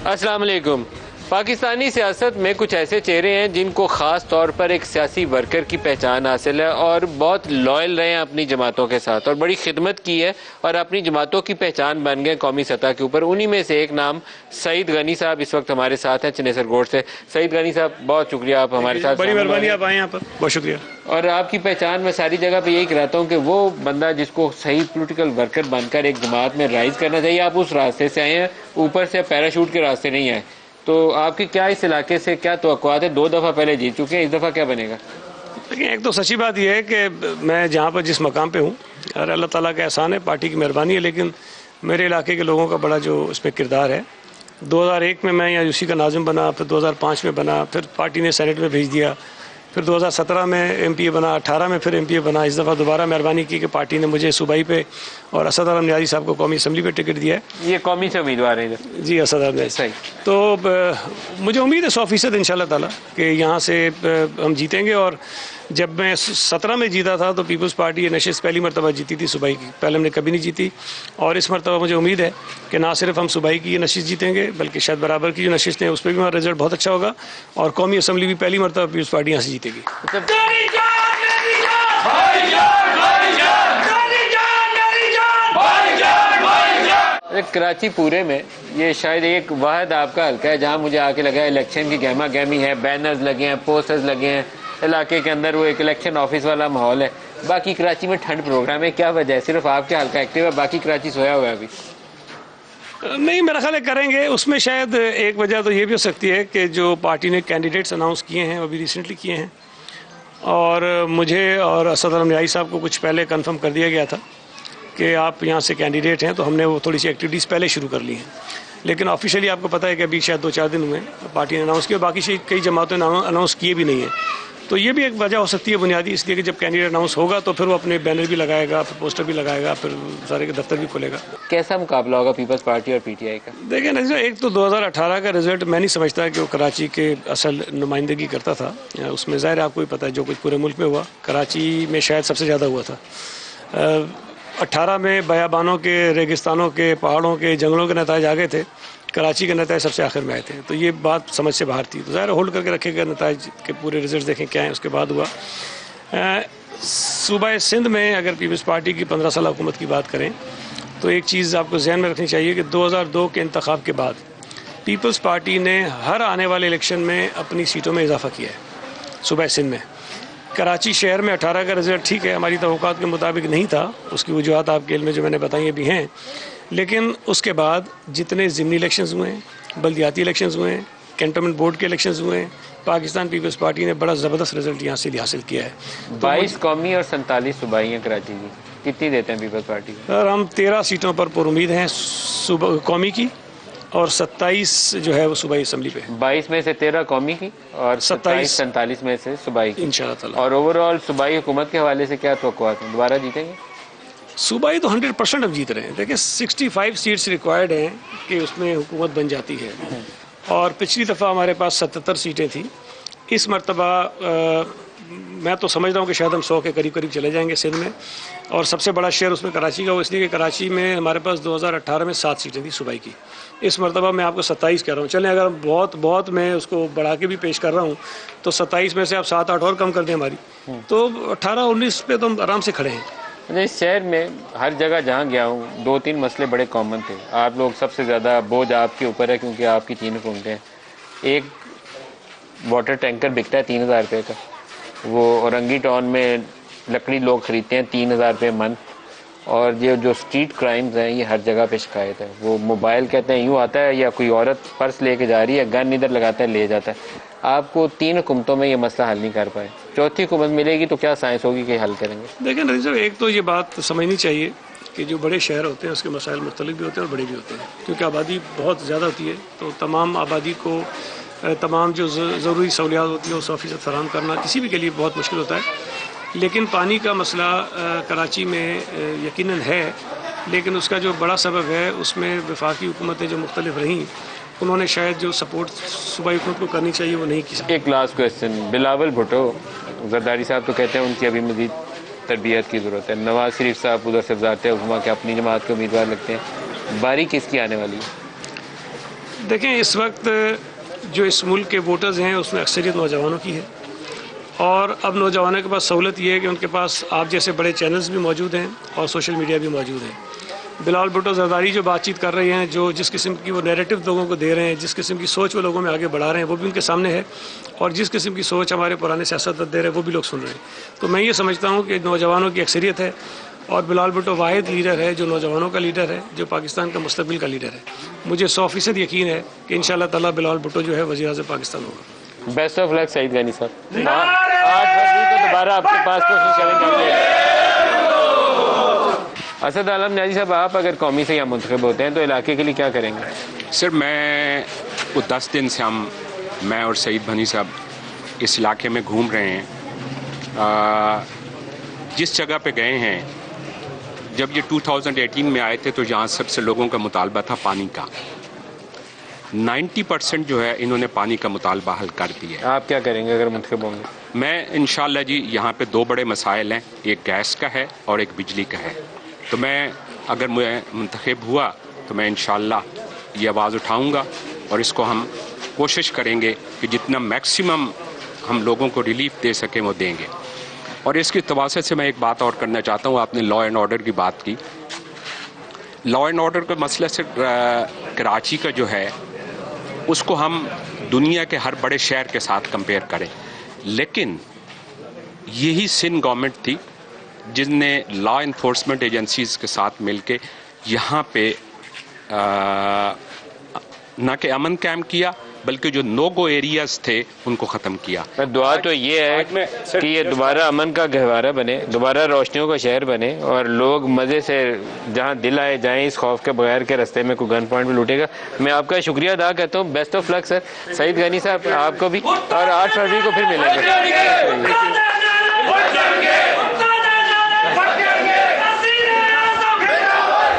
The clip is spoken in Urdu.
السلام علیکم۔ پاکستانی سیاست میں کچھ ایسے چہرے ہیں جن کو خاص طور پر ایک سیاسی ورکر کی پہچان حاصل ہے اور بہت لائل رہے ہیں اپنی جماعتوں کے ساتھ اور بڑی خدمت کی ہے اور اپنی جماعتوں کی پہچان بن گئے قومی سطح کے اوپر۔ انہی میں سے ایک نام سعید غنی صاحب اس وقت ہمارے ساتھ ہیں چنیسر گوٹ سے۔ سعید غنی صاحب بہت شکریہ، آپ ہمارے ساتھ، بڑی مہربانی، آپ آئے یہاں پر، بہت شکریہ۔ اور آپ کی پہچان میں ساری جگہ پہ یہی کہتا ہوں کہ وہ بندہ جس کو صحیح پولیٹیکل ورکر بن کر ایک جماعت میں رائز کرنا چاہیے، آپ اس راستے سے آئے ہیں، اوپر سے پیراشوٹ کے راستے نہیں آئے۔ تو آپ کی کیا اس علاقے سے کیا توقعات ہے؟ 2 دفعہ پہلے جیت چکے ہیں، اس دفعہ کیا بنے گا؟ لیکن ایک تو سچی بات یہ ہے کہ میں جہاں پر جس مقام پہ ہوں، اور اللہ تعالیٰ کا احسان ہے، پارٹی کی مہربانی ہے، لیکن میرے علاقے کے لوگوں کا بڑا جو اس میں کردار ہے۔ 2001 میں میں یہاں اسی کا ناظم بنا، پھر 2005 میں بنا، پھر پارٹی نے سینٹ میں بھیج دیا، پھر 2017 میں ایم پی اے بنا، 18 میں پھر ایم پی اے بنا۔ اس دفعہ دوبارہ مہربانی کی کہ پارٹی نے مجھے صوبائی پہ اور اسد عالم نیازی صاحب کو قومی اسمبلی پہ ٹکٹ دیا ہے۔ یہ قومی سے امیدوار ہیں جی، اسد عالم نیازی۔ صحیح۔ تو مجھے امید ہے 100% انشاءاللہ تعالیٰ کہ یہاں سے ہم جیتیں گے۔ اور جب میں 17 میں جیتا تھا تو پیپلز پارٹی یہ نشست پہلی مرتبہ جیتی تھی صوبائی کی، پہلے ہم نے کبھی نہیں جیتی، اور اس مرتبہ مجھے امید ہے کہ نہ صرف ہم صوبائی کی یہ نشست جیتیں گے بلکہ شاید برابر کی جو نشستیں ہیں اس پہ بھی ہمارا رزلٹ بہت اچھا ہوگا، اور قومی اسمبلی بھی پہلی مرتبہ پیپلز پارٹی یہاں سے جیتے گی۔ کراچی پورے میں یہ شاید ایک واحد آپ کا حلقہ ہے جہاں مجھے آ کے لگا ہے الیکشن کی گہما گہمی ہے، بینرز لگے ہیں، پوسٹرز لگے ہیں، علاقے کے اندر وہ ایک الیکشن آفس والا ماحول ہے۔ باقی کراچی میں ٹھنڈ پروگرام ہے، کیا وجہ ہے؟ صرف آپ کے حلقہ ایکٹیو ہے، باقی کراچی سویا ہوا ہے ابھی؟ نہیں، میرا خیال ہے کریں گے۔ اس میں شاید ایک وجہ تو یہ بھی ہو سکتی ہے کہ جو پارٹی نے کینڈیڈیٹس اناؤنس کیے ہیں ابھی ریسنٹلی کیے ہیں، اور مجھے اور اسد عالم نیازی صاحب کو کچھ پہلے کنفرم کر دیا گیا تھا کہ آپ یہاں سے کینڈیڈیٹ ہیں، تو ہم نے وہ تھوڑی سی ایکٹیویٹیز پہلے شروع کر لی ہیں، لیکن آفیشیلی آپ کو پتہ ہے کہ ابھی شاید 2-4 دن ہوئے پارٹی نے اناؤنس کیا، باقی کئی جماعتوں نے اناؤنس کیے بھی نہیں ہیں۔ تو یہ بھی ایک وجہ ہو سکتی ہے بنیادی، اس لیے کہ جب کینڈیڈیٹ اناؤنس ہوگا تو پھر وہ اپنے بینر بھی لگائے گا، پھر پوسٹر بھی لگائے گا، پھر سارے کے دفتر بھی کھولے گا۔ کیسا مقابلہ ہوگا پیپلز پارٹی اور پی ٹی آئی کا؟ دیکھیں نا، ایک تو 2018 کا رزلٹ میں نہیں سمجھتا کہ وہ کراچی کے اصل نمائندگی کرتا تھا، اس میں ظاہر آپ کو ہی پتہ ہے جو کچھ پورے ملک میں ہوا، کراچی میں شاید سب سے زیادہ ہوا تھا۔ 18 میں بیابانوں کے، ریگستانوں کے، پہاڑوں کے، جنگلوں کے نتائج آگے تھے، کراچی کے نتائج سب سے آخر میں آئے تھے، تو یہ بات سمجھ سے باہر تھی۔ تو ظاہر ہولڈ کر کے رکھے گئے نتائج کے پورے رزلٹ دیکھیں کیا ہیں، اس کے بعد ہوا۔ صوبہ سندھ میں اگر پیپلز پارٹی کی 15 سالہ حکومت کی بات کریں تو ایک چیز آپ کو ذہن میں رکھنی چاہیے کہ 2002 کے انتخاب کے بعد پیپلز پارٹی نے ہر آنے والے الیکشن میں اپنی سیٹوں میں اضافہ کیا ہے صوبہ سندھ میں۔ کراچی شہر میں 18 کا رزلٹ ٹھیک ہے، ہماری توقعات کے مطابق نہیں تھا، اس کی وجوہات آپ کے علم میں جو میں نے بتائی بھی ہیں، لیکن اس کے بعد جتنے ضمنی الیکشنز ہوئے ہیں، بلدیاتی الیکشنز ہوئے ہیں، کینٹونمنٹ بورڈ کے الیکشنز ہوئے ہیں، پاکستان پیپلز پارٹی نے بڑا زبردست رزلٹ یہاں سے حاصل کیا ہے۔ 22 قومی اور 47 صوبائی ہیں کراچی کی، کتنی دیتے ہیں پیپلز پارٹی کو؟ اور ہم 13 سیٹوں پر پر امید ہیں قومی کی، اور 27 جو ہے وہ صوبائی اسمبلی پہ۔ 22 میں سے 13 قومی کی اور 47 میں سے صوبائی کی انشاءاللہ تعالیٰ۔ اور اوور آل صوبائی حکومت کے حوالے سے کیا توقعات ہیں؟ دوبارہ جیتیں گے؟ صوبائی تو 100% اب جیت رہے ہیں۔ دیکھیں 65 سیٹس ریکوائرڈ ہیں کہ اس میں حکومت بن جاتی ہے، اور پچھلی دفعہ ہمارے پاس 77 سیٹیں تھیں۔ اس مرتبہ میں تو سمجھ رہا ہوں کہ شاید ہم 100 کے قریب قریب چلے جائیں گے سندھ میں، اور سب سے بڑا شیئر اس میں کراچی کا ہو، اس لیے کہ کراچی میں ہمارے پاس 2018 میں 7 سیٹیں تھیں صوبائی کی، اس مرتبہ میں آپ کو 27 کہہ رہا ہوں۔ چلیں اگر بہت میں اس کو بڑھا کے بھی پیش کر رہا ہوں تو 27 میں سے آپ 7-8 اور کم کر دیں ہماری، تو 18-19 پہ تو ہم آرام سے کھڑے ہیں۔ اس شہر میں ہر جگہ جہاں گیا ہوں 2-3 مسئلے بڑے کامن تھے۔ آپ لوگ سب سے زیادہ بوجھ آپ کے اوپر ہے کیونکہ آپ کی 3 حکومتیں ہیں۔ ایک واٹر ٹینکر بکتا ہے 3000 روپے کا، وہ اورنگی ٹاؤن میں لکڑی لوگ خریدتے ہیں 3000 روپے من، اور یہ جو اسٹریٹ کرائمز ہیں یہ ہر جگہ پہ شکایت ہے۔ وہ موبائل کہتے ہیں یوں آتا ہے، یا کوئی عورت پرس لے کے جا رہی ہے، گن ادھر لگاتا ہے لے جاتا ہے۔ آپ کو 3 حکومتوں میں یہ مسئلہ حل نہیں کر پائے، چوتھی حکومت ملے گی تو کیا سائنس ہوگی کہ حل کریں گے؟ دیکھیں نظیر صاحب، ایک تو یہ بات سمجھنی چاہیے کہ جو بڑے شہر ہوتے ہیں اس کے مسائل مختلف بھی ہوتے ہیں اور بڑے بھی ہوتے ہیں، کیونکہ آبادی بہت زیادہ ہوتی ہے، تو تمام آبادی کو تمام جو ضروری سہولیات ہوتی ہیں وہ 100% فراہم کرنا کسی بھی کے لیے بہت مشکل ہوتا ہے۔ لیکن پانی کا مسئلہ کراچی میں یقیناً ہے، لیکن اس کا جو بڑا سبب ہے اس میں وفاقی حکومتیں جو مختلف رہیں انہوں نے شاید جو سپورٹ صوبائی حکومت کو کرنی چاہیے وہ نہیں کی۔ ایک لاسٹ کویسچن، بلاول بھٹو زرداری صاحب تو کہتے ہیں ان کی ابھی مزید تربیت کی ضرورت ہے، نواز شریف صاحب ادھر سے وزارت عظمیٰ کے اپنی جماعت کے امیدوار لگتے ہیں، باری کس کی آنے والی ہے؟ دیکھیں اس وقت جو اس ملک کے ووٹرز ہیں اس میں اکثریت نوجوانوں کی ہے، اور اب نوجوانوں کے پاس سہولت یہ ہے کہ ان کے پاس آپ جیسے بڑے چینلز بھی موجود ہیں اور سوشل میڈیا بھی موجود ہے۔ بلال بھٹو زرداری جو بات چیت کر رہے ہیں، جو جس قسم کی وہ نیریٹو لوگوں کو دے رہے ہیں، جس قسم کی سوچ وہ لوگوں میں آگے بڑھا رہے ہیں، وہ بھی ان کے سامنے ہے، اور جس قسم کی سوچ ہمارے پرانے سیاستدان دے رہے ہیں وہ بھی لوگ سن رہے ہیں۔ تو میں یہ سمجھتا ہوں کہ نوجوانوں کی اکثریت ہے، اور بلال بھٹو واحد لیڈر ہے جو نوجوانوں کا لیڈر ہے، جو پاکستان کا مستقبل کا لیڈر ہے۔ مجھے 100% یقین ہے کہ انشاءاللہ تعالیٰ بلال بھٹو جو ہے وزیر اعظم پاکستان ہوگا۔ بیسٹ آف لک سعید غنی صاحب، 8 فروری کو دوبارہ آپ کے پاس کوشش کریں گے۔ اسد عالم نیازی صاحب، آپ اگر قومی سے یہاں منتخب ہوتے ہیں تو علاقے کے لیے کیا کریں گے؟ سر میں 10 دن سے میں اور سعید بھنی صاحب اس علاقے میں گھوم رہے ہیں۔ جس جگہ پہ گئے ہیں، جب یہ 2018 میں آئے تھے تو یہاں سب سے لوگوں کا مطالبہ تھا پانی کا۔ 90% جو ہے انہوں نے پانی کا مطالبہ حل کر دیا ہے۔ آپ کیا کریں گے اگر منتخب ہوں گے؟ میں انشاءاللہ جی یہاں پہ 2 بڑے مسائل ہیں، ایک گیس کا ہے اور ایک بجلی کا ہے۔ تو میں اگر میں منتخب ہوا تو میں انشاءاللہ یہ آواز اٹھاؤں گا، اور اس کو ہم کوشش کریں گے کہ جتنا میکسیمم ہم لوگوں کو ریلیف دے سکیں وہ دیں گے۔ اور اس کی تواسط سے میں ایک بات اور کرنا چاہتا ہوں، آپ نے لا اینڈ آرڈر کی بات کی۔ لا اینڈ آرڈر کا مسئلہ صرف کراچی کا جو ہے اس کو ہم دنیا کے ہر بڑے شہر کے ساتھ کمپیئر کریں، لیکن یہی سندھ گورنمنٹ تھی جس نے لا انفورسمنٹ ایجنسیز کے ساتھ مل کے یہاں پہ نہ کہ امن قائم کیا بلکہ جو نو گو ایریاز تھے ان کو ختم کیا۔ دعا تو یہ ہے کہ یہ دوبارہ امن کا گہوارہ بنے، دوبارہ روشنیوں کا شہر بنے، اور لوگ مزے سے جہاں دل آئے جائیں، اس خوف کے بغیر کہ رستے میں کوئی گن پوائنٹ بھی لوٹے گا۔ میں آپ کا شکریہ ادا کرتا ہوں۔ بیسٹ آف لک سر۔ سعید غنی صاحب آپ کو بھی، اور 8 فروری کو پھر ملیں گے۔